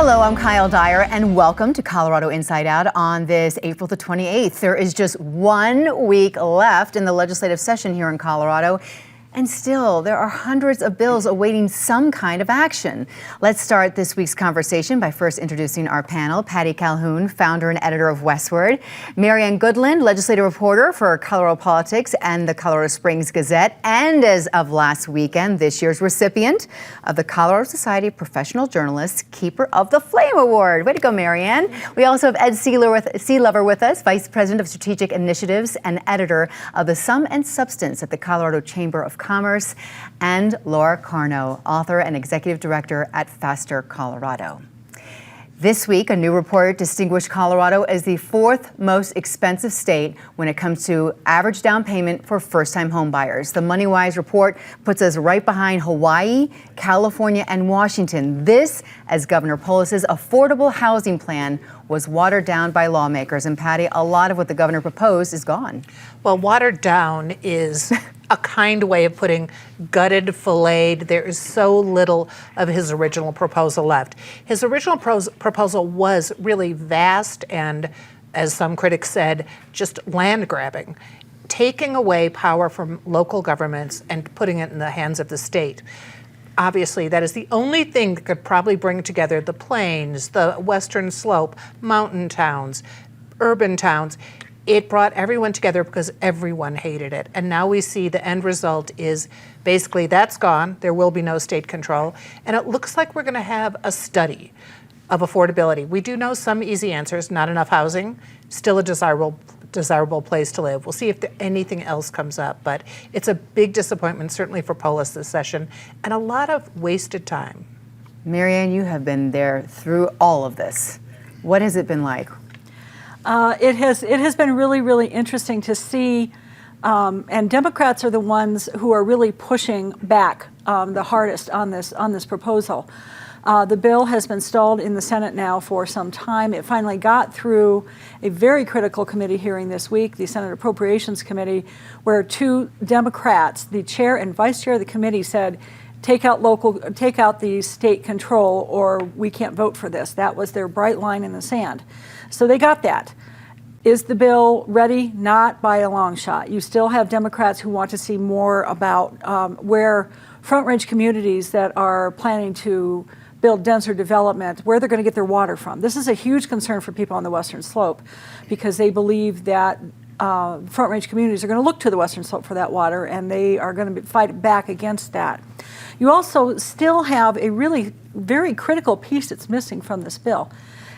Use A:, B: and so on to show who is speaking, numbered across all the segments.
A: Hello, I'm Kyle Dyer, and welcome to Colorado Inside Out on this April the 28th. There is just 1 week left in the legislative session here in Colorado, and still there are hundreds of bills awaiting some kind of action. Let's start this week's conversation by first introducing our panel. Patty Calhoun, founder and editor of Westward. Marianne Goodland, legislative reporter for Colorado Politics and the Colorado Springs Gazette, and as of last weekend, this year's recipient of the Colorado Society of Professional Journalists Keeper of the Flame Award. Way to go, Marianne. We also have Ed Sealover with us, Vice President of Strategic Initiatives and editor of The Sum and Substance at the Colorado Chamber of Commerce, and Laura Carno, author and executive director at Faster Colorado. This week, a new report distinguished Colorado as the fourth most expensive state when it comes to average down payment for first-time home buyers. The MoneyWise report puts us right behind Hawaii, California, and Washington. This, as Governor Polis's affordable housing plan was watered down by lawmakers. And Patty, a lot of what the governor proposed is gone.
B: Well, watered down is a kind way of putting gutted, filleted. There is so little of his original proposal left. His original proposal was really vast and, as some critics said, just land grabbing, taking away power from local governments and putting it in the hands of the state. Obviously, that is the only thing that could probably bring together the plains, the western slope, mountain towns, urban towns. It brought everyone together because everyone hated it. And now we see the end result is basically that's gone. There will be no state control. And it looks like we're going to have a study of affordability. We do know some easy answers: not enough housing, still a desirable place to live. We'll see if anything else comes up. But it's a big disappointment, certainly for Polis this session, and a lot of wasted time.
A: Marianne, you have been there through all of this. What has it been like?
C: It has been really, really interesting to see, and Democrats are the ones who are really pushing back the hardest on this proposal. The bill has been stalled in the Senate now for some time. It finally got through a very critical committee hearing this week, the Senate Appropriations Committee, where two Democrats, the chair and vice chair of the committee, said, take out the state control or we can't vote for this. That was their bright line in the sand. So they got that. Is the bill ready? Not by a long shot. You still have Democrats who want to see more about where Front Range communities that are planning to build denser development, where they're going to get their water from. This is a huge concern for people on the Western Slope because they believe that Front Range communities are going to look to the Western Slope for that water, and they are going to fight back against that. You also still have a really very critical piece that's missing from this bill,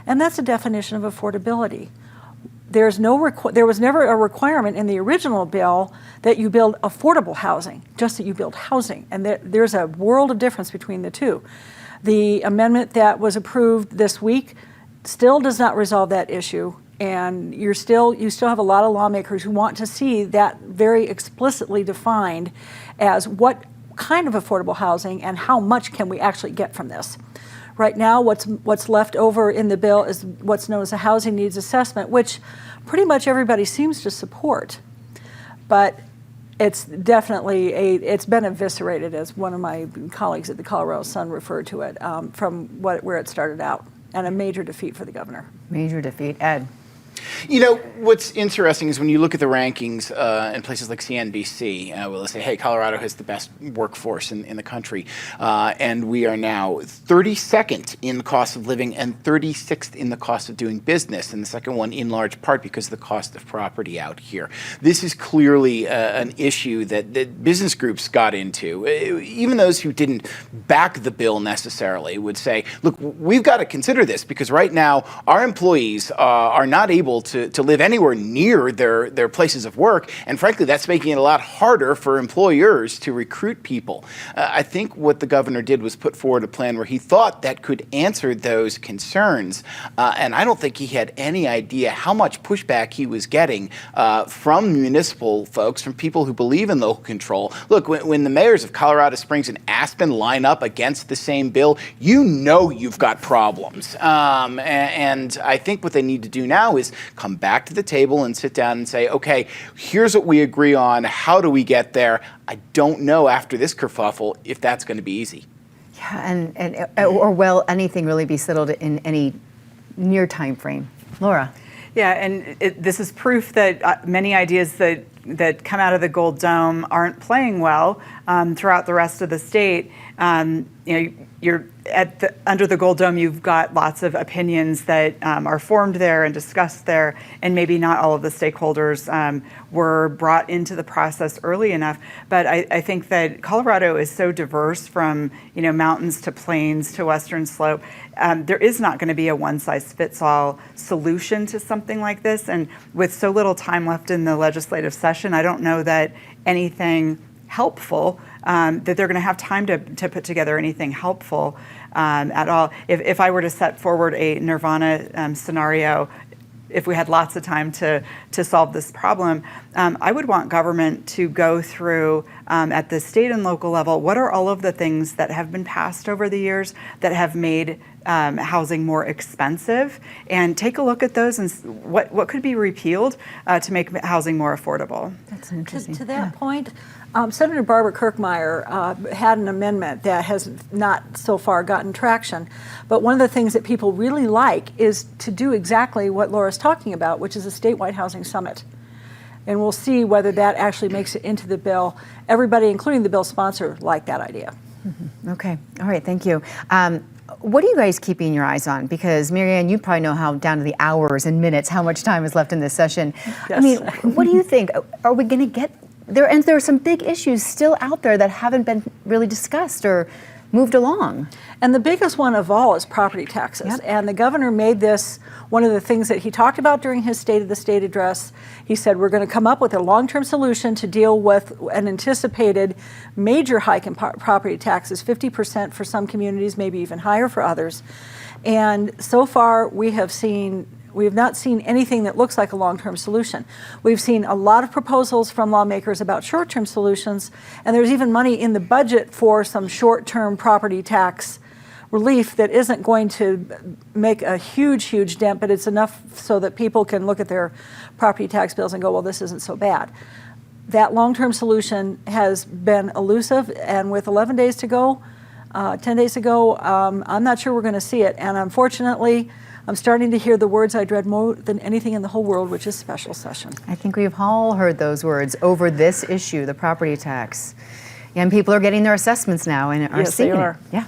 C: and that's the definition of affordability. There was never a requirement in the original bill that you build affordable housing, just that you build housing, and there's a world of difference between the two. The amendment that was approved this week still does not resolve that issue, and you still have a lot of lawmakers who want to see that very explicitly defined as what kind of affordable housing and how much can we actually get from this. Right now, what's left over in the bill is what's known as a housing needs assessment, which pretty much everybody seems to support. But it's definitely it's been eviscerated, as one of my colleagues at the Colorado Sun referred to it, from where it started out, and a major defeat for the governor.
A: Major defeat. Ed?
D: You know, what's interesting is when you look at the rankings in places like CNBC, they'll say, hey, Colorado has the best workforce in the country. And we are now 32nd in the cost of living and 36th in the cost of doing business. And the second one in large part because of the cost of property out here. This is clearly an issue that business groups got into. Even those who didn't back the bill necessarily would say, look, we've got to consider this because right now our employees are not able to live anywhere near their places of work. And frankly, that's making it a lot harder for employers to recruit people. I think what the governor did was put forward a plan where he thought that could answer those concerns. And I don't think he had any idea how much pushback he was getting from municipal folks, from people who believe in local control. Look, when the mayors of Colorado Springs and Aspen line up against the same bill, you know you've got problems. And I think what they need to do now is come back to the table and sit down and say, okay, here's what we agree on. How do we get there? I don't know after this kerfuffle if that's going to be easy.
A: Yeah, Or will anything really be settled in any near time frame? Laura.
E: Yeah, and this is proof that many ideas that come out of the Gold Dome aren't playing well throughout the rest of the state. You're under the Gold Dome, you've got lots of opinions that are formed there and discussed there, and maybe not all of the stakeholders were brought into the process early enough. But I think that Colorado is so diverse, from mountains to plains to western slope. There is not going to be a one-size-fits-all solution to something like this. And with so little time left in the legislative session, I don't know that anything helpful, that they're going to have time to put together anything helpful at all. If I were to set forward a nirvana scenario, if we had lots of time to solve this problem, I would want government to go through at the state and local level, what are all of the things that have been passed over the years that have made housing more expensive, and take a look at those and what could be repealed to make housing more affordable.
A: That's interesting.
C: To that point, Senator Barbara Kirkmeyer had an amendment that has not so far gotten traction. But one of the things that people really like is to do exactly what Laura's talking about, which is a statewide housing summit. And we'll see whether that actually makes it into the bill. Everybody, including the bill sponsor, liked that idea.
A: Mm-hmm. Okay. All right. Thank you. What are you guys keeping your eyes on? Because Marianne, you probably know how down to the hours and minutes how much time is left in this session.
C: Yes.
A: I mean, what do you think? Are we going to get there? And there are some big issues still out there that haven't been really discussed or moved along.
C: And the biggest one of all is property taxes.
A: Yep.
C: And the governor made this one of the things that he talked about during his State of the State address. He said, we're going to come up with a long-term solution to deal with an anticipated major hike in property taxes, 50% for some communities, maybe even higher for others. And so far, we have not seen anything that looks like a long-term solution. We've seen a lot of proposals from lawmakers about short-term solutions, and there's even money in the budget for some short-term property tax relief that isn't going to make a huge dent, but it's enough so that people can look at their property tax bills and go, well, this isn't so bad. That long-term solution has been elusive, and with 11 days to go, 10 days to go, I'm not sure we're going to see it. And unfortunately, I'm starting to hear the words I dread more than anything in the whole world, which is special session.
A: I think we've all heard those words over this issue, the property tax. And people are getting their assessments now and are
C: Yes,
A: seeing
C: they are.
A: it. Yeah.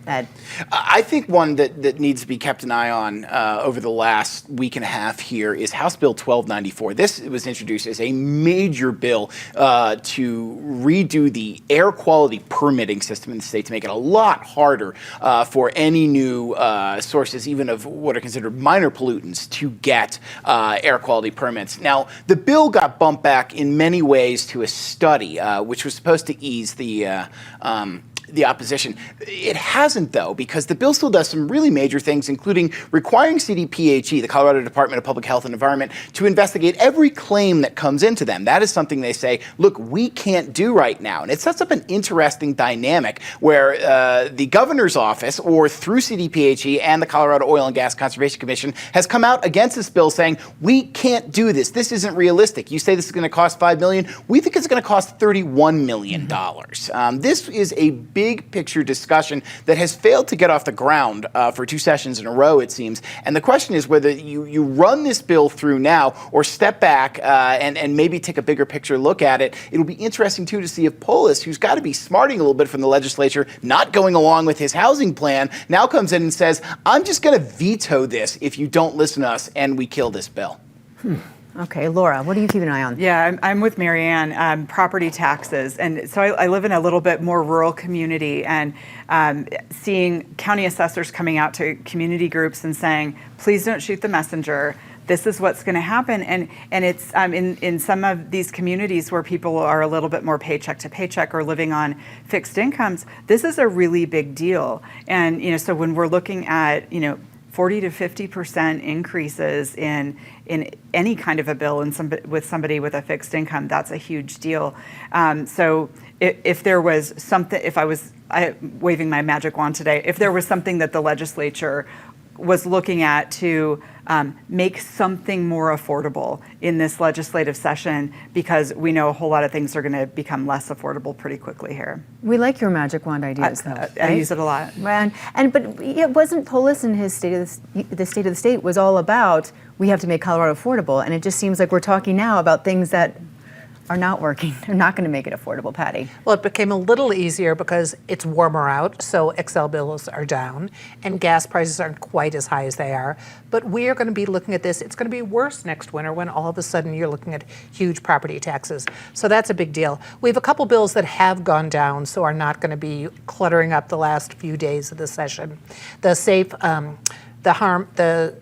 A: Ed.
D: I think one that needs to be kept an eye on over the last week and a half here is House Bill 1294. This was introduced as a major bill to redo the air quality permitting system in the state to make it a lot harder for any new sources, even of what are considered minor pollutants, to get air quality permits. Now, the bill got bumped back in many ways to a study, which was supposed to ease the opposition. It hasn't, though, because the bill still does some really major things, including requiring CDPHE, the Colorado Department of Public Health and Environment, to investigate every claim that comes into them. That is something they say, look, we can't do right now. And it sets up an interesting dynamic where the governor's office, or through CDPHE and the Colorado Oil and Gas Conservation Commission, has come out against this bill saying, we can't do this. This isn't realistic. You say this is going to cost $5 million. We think it's going to cost $31 million. This is a big picture discussion that has failed to get off the ground for 2 sessions in a row, it seems. And the question is whether you run this bill through now or step back and maybe take a bigger picture look at it. It'll be interesting, too, to see if Polis, who's got to be smarting a little bit from the legislature, not going along with his housing plan, now comes in and says, I'm just going to veto this if you don't listen to us and we kill this bill.
A: Okay, Laura, what do you keep an eye on?
E: Yeah, I'm with Marianne. Property taxes, and so I live in a little bit more rural community, and seeing county assessors coming out to community groups and saying, "Please don't shoot the messenger. This is what's going to happen," and it's in some of these communities where people are a little bit more paycheck to paycheck or living on fixed incomes. This is a really big deal, and so when we're looking at 40 to 50% increases in any kind of a bill with somebody with a fixed income, that's a huge deal. So if there was something, if I was waving my magic wand today, if there was something that the legislature was looking at to make something more affordable in this legislative session, because we know a whole lot of things are going to become less affordable pretty quickly here.
A: We like your magic wand ideas, though.
E: I use it a lot.
A: But it wasn't Polis in his state of the state of the state was all about we have to make Colorado affordable, and it just seems like we're talking now about things that are not working. They're not going to make it affordable, Patty.
B: Well, it became a little easier because it's warmer out, so Excel bills are down, and gas prices aren't quite as high as they are. But we are going to be looking at this. It's going to be worse next winter when all of a sudden you're looking at huge property taxes. So that's a big deal. We have a couple bills that have gone down, so are not going to be cluttering up the last few days of the session. The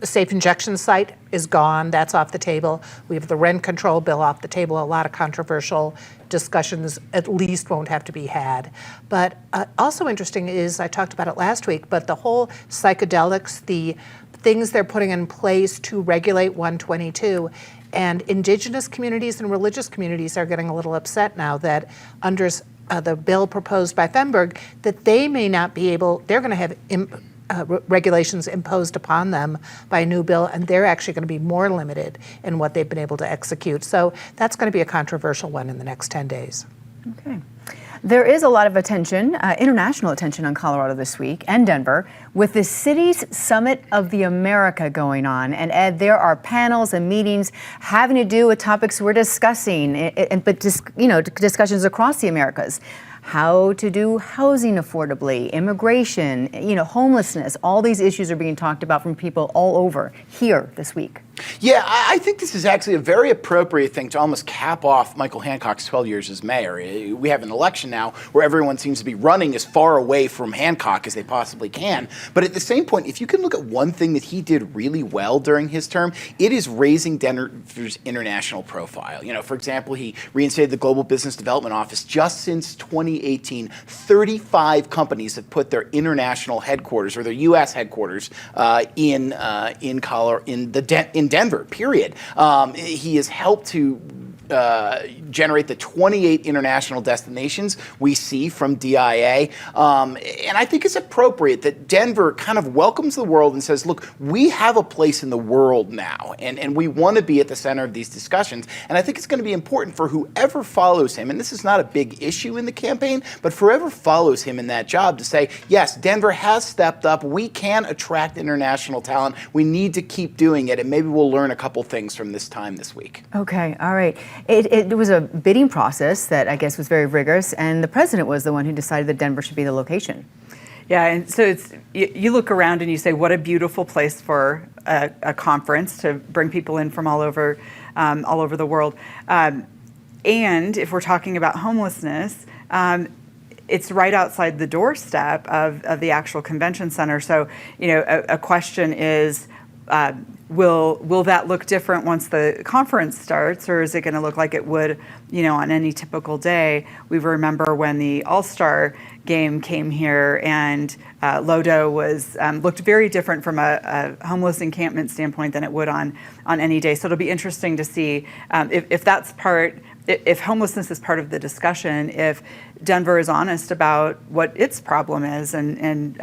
B: safe injection site is gone. That's off the table. We have the rent control bill off the table. A lot of controversial discussions at least won't have to be had. But also interesting is, I talked about it last week, but the whole psychedelics, the things they're putting in place to regulate 122, and indigenous communities and religious communities are getting a little upset now that under the bill proposed by Fenberg, that they may not be able, they're going to have regulations imposed upon them by a new bill, and they're actually going to be more limited in what they've been able to execute. So that's going to be a controversial one in the next 10 days.
A: Okay. There is a lot of attention, international attention on Colorado this week, and Denver, with the Cities Summit of the America going on. And Ed, there are panels and meetings having to do with topics we're discussing, discussions across the Americas. How to do housing affordably, immigration, homelessness. All these issues are being talked about from people all over here this week.
D: Yeah, I think this is actually a very appropriate thing to almost cap off Michael Hancock's 12 years as mayor. We have an election now where everyone seems to be running as far away from Hancock as they possibly can. But at the same point, if you can look at one thing that he did really well during his term, it is raising Denver's international profile. For example, he reinstated the Global Business Development Office. Just since 2018, 35 companies have put their international headquarters or their U.S. headquarters in Denver, period. He has helped to generate the 28 international destinations we see from DIA. And I think it's appropriate that Denver kind of welcomes the world and says, look, we have a place in the world now, and we want to be at the center of these discussions. And I think it's going to be important for whoever follows him, and this is not a big issue in the campaign, but for whoever follows him in that job to say, yes, Denver has stepped up. We can attract international talent. We need to keep doing it, and maybe we'll learn a couple things from this time this week.
A: Okay, all right. It was a bidding process that I guess was very rigorous, and the president was the one who decided that Denver should be the location.
E: Yeah, and so you look around and you say, what a beautiful place for a conference to bring people in from all over the world. And if we're talking about homelessness, it's right outside the doorstep of the actual convention center. So, a question is, will that look different once the conference starts, or is it going to look like it would, on any typical day? We remember when the All-Star game came here, and Lodo was looked very different from a homeless encampment standpoint than it would on any day. So it'll be interesting to see if that's if homelessness is part of the discussion, if Denver is honest about what its problem is, and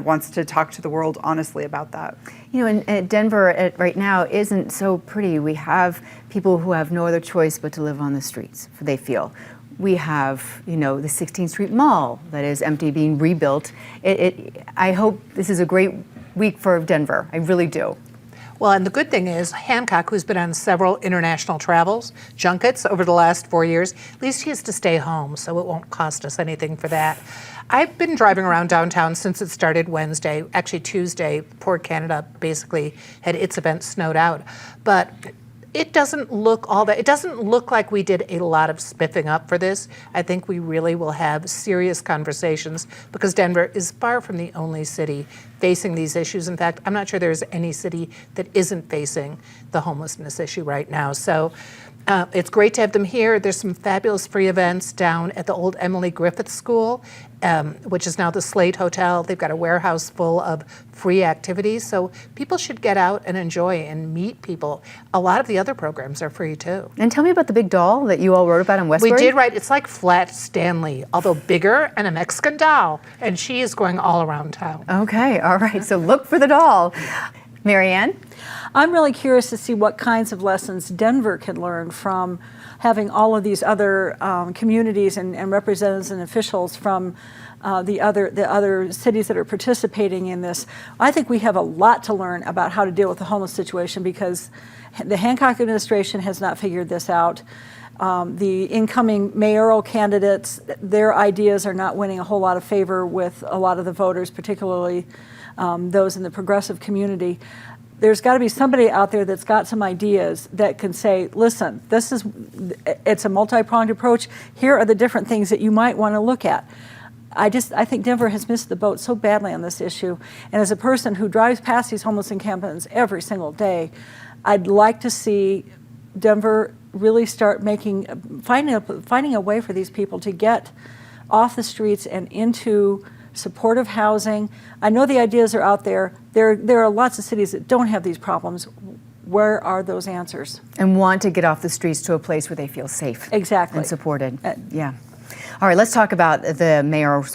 E: wants to talk to the world honestly about that.
A: And Denver right now isn't so pretty. We have people who have no other choice but to live on the streets, they feel. We have, the 16th Street Mall that is empty, being rebuilt. I hope this is a great week for Denver. I really do.
B: Well, and the good thing is Hancock, who's been on several international junkets over the last 4 years, at least he has to stay home, so it won't cost us anything for that. I've been driving around downtown since it started Wednesday. Actually, Tuesday, Port Canada basically had its event snowed out. But it doesn't look like we did a lot of spiffing up for this. I think we really will have serious conversations because Denver is far from the only city facing these issues. In fact, I'm not sure there's any city that isn't facing the homelessness issue right now. So it's great to have them here. There's some fabulous free events down at the old Emily Griffith School, which is now the Slate Hotel. They've got a warehouse full of free activities. So people should get out and enjoy and meet people. A lot of the other programs are free too.
A: And tell me about the big doll that you all wrote about in Westbury.
B: We did write, it's like Flat Stanley, although bigger, and a Mexican doll. And she is going all around town.
A: Okay, all right. So look for the doll. Marianne?
C: I'm really curious to see what kinds of lessons Denver can learn from having all of these other communities and representatives and officials from the other cities that are participating in this. I think we have a lot to learn about how to deal with the homeless situation because the Hancock administration has not figured this out. The incoming mayoral candidates, their ideas are not winning a whole lot of favor with a lot of the voters, particularly those in the progressive community. There's got to be somebody out there that's got some ideas that can say, listen, it's a multi-pronged approach. Here are the different things that you might want to look at. I think Denver has missed the boat so badly on this issue. And as a person who drives past these homeless encampments every single day, I'd like to see Denver really start finding a way for these people to get off the streets and into supportive housing. I know the ideas are out there. There are lots of cities that don't have these problems. Where are those answers?
A: And want to get off the streets to a place where they feel safe.
C: Exactly.
A: And supported. Yeah. All right, let's talk about the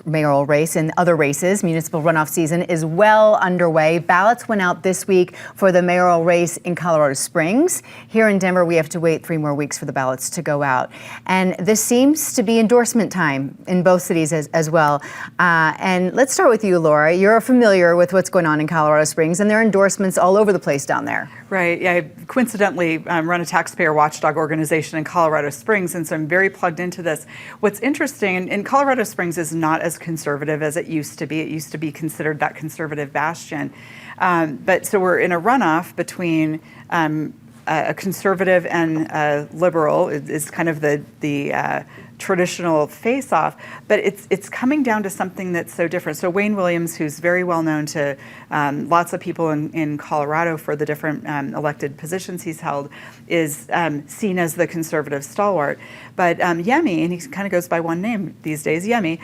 A: mayoral race and other races. Municipal runoff season is well underway. Ballots went out this week for the mayoral race in Colorado Springs. Here in Denver, we have to wait 3 more weeks for the ballots to go out. And this seems to be endorsement time in both cities as well. And let's start with you, Laura. You're familiar with what's going on in Colorado Springs, and there are endorsements all over the place down there.
E: Right. Yeah. I coincidentally run a taxpayer watchdog organization in Colorado Springs, and so I'm very plugged into this. What's interesting, and Colorado Springs is not as conservative as it used to be. It used to be considered that conservative bastion. But so we're in a runoff between a conservative and a liberal is kind of the traditional face-off, but it's coming down to something that's so different. So Wayne Williams, who's very well known to lots of people in Colorado for the different elected positions he's held, is seen as the conservative stalwart. But Yemi, and he kind of goes by one name these days, Yemi,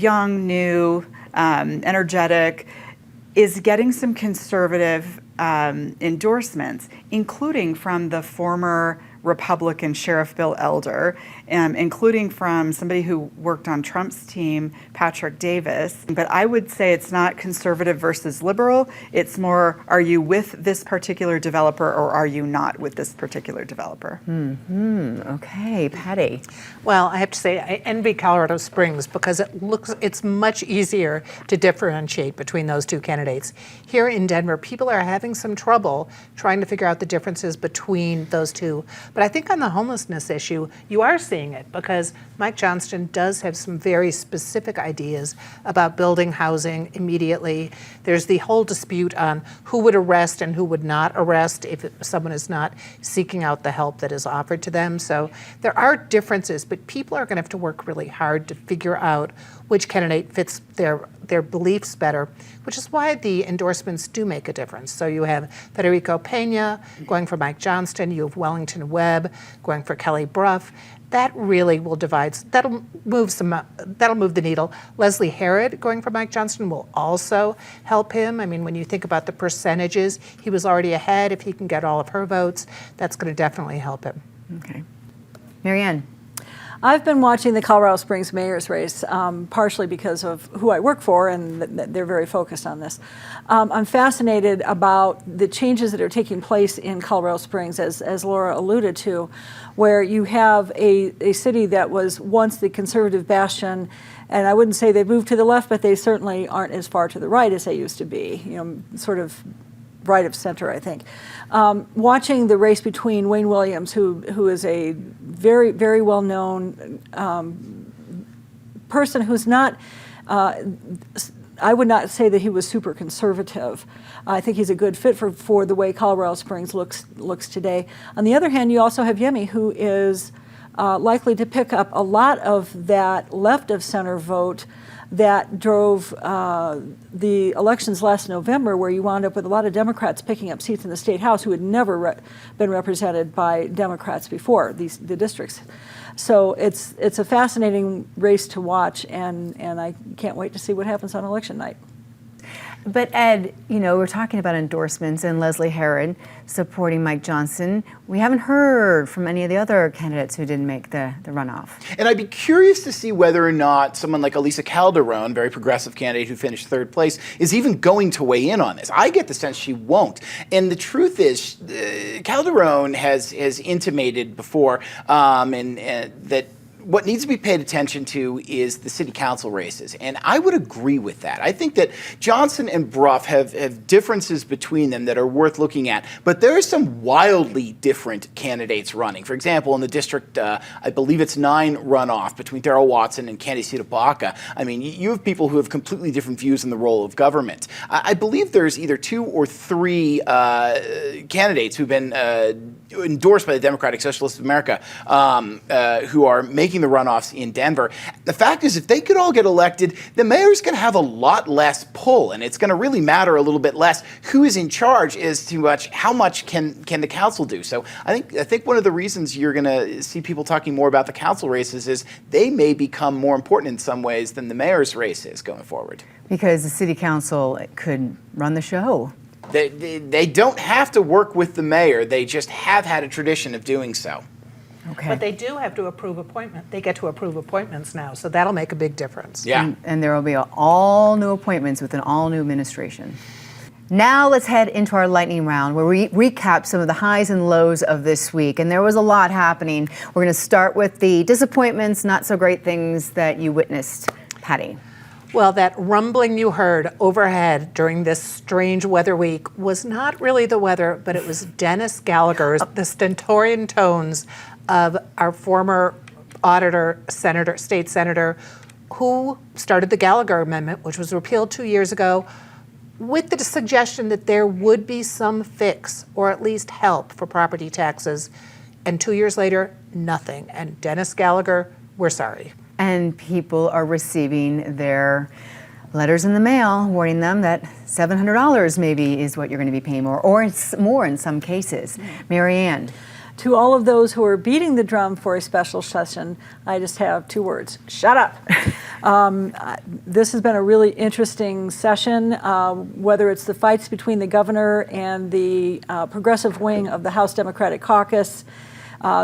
E: young, new, energetic, is getting some conservative endorsements, including from the former Republican Sheriff Bill Elder, including from somebody who worked on Trump's team, Patrick Davis. But I would say it's not conservative versus liberal. It's more, are you with this particular developer or are you not with this particular developer?
A: Okay, Patty.
B: Well, I have to say I envy Colorado Springs because it's much easier to differentiate between those two candidates. Here in Denver, people are having some trouble trying to figure out the differences between those two. But I think on the homelessness issue, you are seeing it because Mike Johnston does have some very specific ideas about building housing immediately. There's the whole dispute on who would arrest and who would not arrest if someone is not seeking out the help that is offered to them. So there are differences, but people are going to have to work really hard to figure out which candidate fits their beliefs better, which is why the endorsements do make a difference. So you have Federico Pena going for Mike Johnston, you have Wellington Webb going for Kelly Brough. That really will divide, that'll move the needle. Leslie Herod going for Mike Johnston will also help him. I mean, when you think about the percentages, he was already ahead. If he can get all of her votes, that's going to definitely help him.
A: Okay. Marianne.
C: I've been watching the Colorado Springs mayor's race, partially because of who I work for, and they're very focused on this. I'm fascinated about the changes that are taking place in Colorado Springs, as Laura alluded to, where you have a city that was once the conservative bastion, and I wouldn't say they've moved to the left, but they certainly aren't as far to the right as they used to be, sort of right of center, I think. Watching the race between Wayne Williams, who is a very, very well-known person who's not, I would not say that he was super conservative. I think he's a good fit for the way Colorado Springs looks today. On the other hand, you also have Yemi, who is likely to pick up a lot of that left of center vote that drove the elections last November, where you wound up with a lot of Democrats picking up seats in the state house who had never been represented by Democrats before, the districts. So it's a fascinating race to watch, and I can't wait to see what happens on election night.
A: But Ed, we're talking about endorsements and Leslie Herod supporting Mike Johnson. We haven't heard from any of the other candidates who didn't make the runoff.
D: And I'd be curious to see whether or not someone like Elisa Calderon, very progressive candidate who finished third place, is even going to weigh in on this. I get the sense she won't. And the truth is, Calderon has intimated before that what needs to be paid attention to is the city council races. And I would agree with that. I think that Johnson and Brough have differences between them that are worth looking at. But there are some wildly different candidates running. For example, in the district, I believe it's 9 runoff between Darrell Watson and Candy Tabaka. I mean, you have people who have completely different views on the role of government. I believe there's either 2 or 3 candidates who've been endorsed by the Democratic Socialists of America who are making the runoffs in Denver. The fact is, if they could all get elected, the mayor's going to have a lot less pull, and it's going to really matter a little bit less who is in charge as to how much can the council do. So I think one of the reasons you're going to see people talking more about the council races is they may become more important in some ways than the mayor's race is going forward.
A: Because the city council could run the show.
D: They don't have to work with the mayor. They just have had a tradition of doing so.
A: Okay.
B: But they do have to approve appointment. They get to approve appointments now, so that'll make a big difference.
D: Yeah.
A: And there will be all new appointments with an all new administration. Now let's head into our lightning round where we recap some of the highs and lows of this week. And there was a lot happening. We're going to start with the disappointments, not so great things that you witnessed. Patty.
B: Well, that rumbling you heard overhead during this strange weather week was not really the weather, but it was Dennis Gallagher's, the stentorian tones of our former auditor, state senator, who started the Gallagher Amendment, which was repealed 2 years ago, with the suggestion that there would be some fix or at least help for property taxes. And 2 years later, nothing. And Dennis Gallagher, we're sorry.
A: And people are receiving their letters in the mail warning them that $700 maybe is what you're going to be paying more, or it's more in some cases. Marianne.
C: To all of those who are beating the drum for a special session, I just have 2 words: shut up. This has been a really interesting session, whether it's the fights between the governor and the progressive wing of the House Democratic Caucus.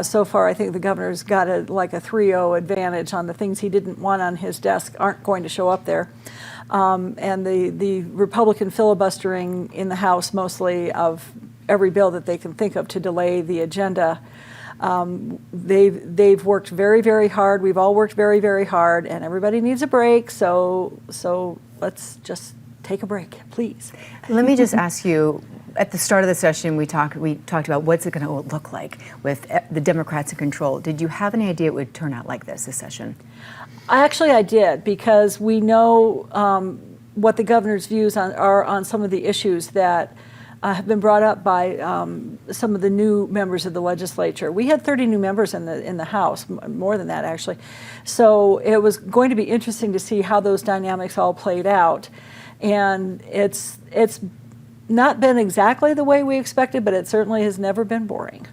C: So far, I think the governor's got a 3-0 advantage on the things he didn't want on his desk aren't going to show up there. And the Republican filibustering in the House, mostly of every bill that they can think of to delay the agenda. They've worked very, very hard. We've all worked very, very hard, and everybody needs a break. So let's just take a break, please.
A: Let me just ask you, at the start of the session, we talked about what's it going to look like with the Democrats in control. Did you have any idea it would turn out like this session?
C: I did, because we know what the governor's views are on some of the issues that have been brought up by some of the new members of the legislature. We had 30 new members in the House, more than that actually. So it was going to be interesting to see how those dynamics all played out. And it's not been exactly the way we expected, but it certainly has never been boring.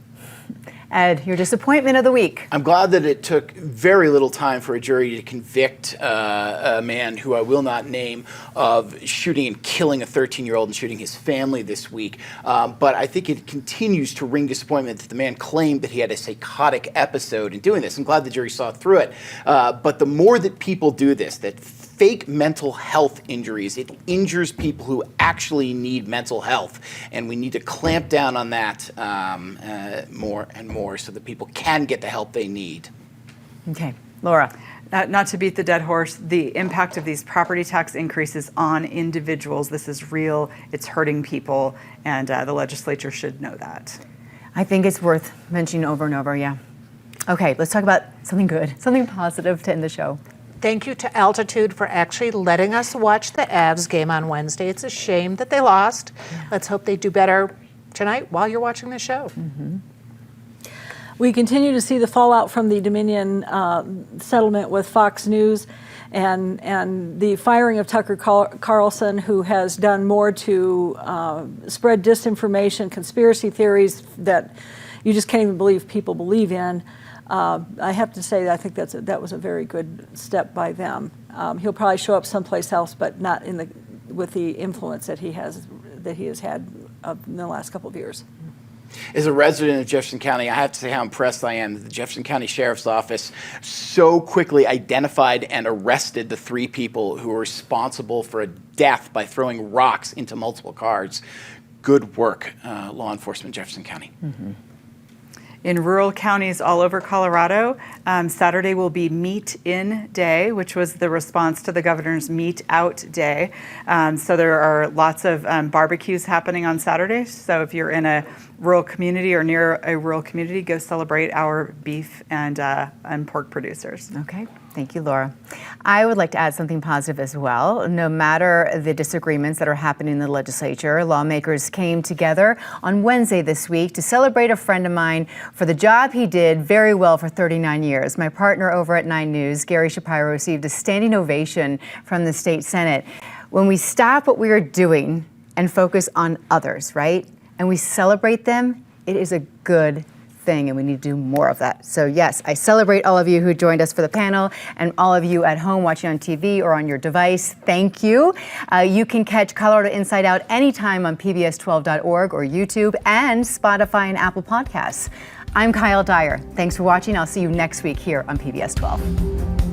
A: Ed, your disappointment of the week.
D: I'm glad that it took very little time for a jury to convict a man who I will not name of shooting and killing a 13-year-old and shooting his family this week. But I think it continues to ring disappointment that the man claimed that he had a psychotic episode in doing this. I'm glad the jury saw through it. But the more that people do this, that fake mental health injuries, it injures people who actually need mental health. And we need to clamp down on that more and more so that people can get the help they need.
A: Okay, Laura.
E: Not to beat the dead horse, the impact of these property tax increases on individuals, this is real, it's hurting people, and the legislature should know that.
A: I think it's worth mentioning over and over, yeah. Okay, let's talk about something good, something positive to end the show.
B: Thank you to Altitude for actually letting us watch the Avs game on Wednesday. It's a shame that they lost. Let's hope they do better tonight while you're watching the show.
C: Mm-hmm. We continue to see the fallout from the Dominion settlement with Fox News and the firing of Tucker Carlson, who has done more to spread disinformation, conspiracy theories that you just can't even believe people believe in. I have to say that I think that was a very good step by them. He'll probably show up someplace else, but not in the the influence that he has had in the last couple of years.
D: As a resident of Jefferson County, I have to say how impressed I am that the Jefferson County Sheriff's Office so quickly identified and arrested the 3 people who were responsible for a death by throwing rocks into multiple cars. Good work, law enforcement, Jefferson County.
A: Mm-hmm.
E: In rural counties all over Colorado, Saturday will be Meet In Day, which was the response to the governor's Meet Out Day. So there are lots of barbecues happening on Saturday. So if you're in a rural community or near a rural community, go celebrate our beef and pork producers.
A: Okay, thank you, Laura. I would like to add something positive as well. No matter the disagreements that are happening in the legislature, lawmakers came together on Wednesday this week to celebrate a friend of mine for the job he did very well for 39 years. My partner over at 9 News, Gary Shapiro, received a standing ovation from the state Senate. When we stop what we are doing and focus on others, right? And we celebrate them, it is a good thing, and we need to do more of that. So yes, I celebrate all of you who joined us for the panel, and all of you at home watching on TV or on your device. Thank you. You can catch Colorado Inside Out anytime on pbs12.org or YouTube and Spotify and Apple Podcasts. I'm Kyle Dyer. Thanks for watching. I'll see you next week here on PBS 12.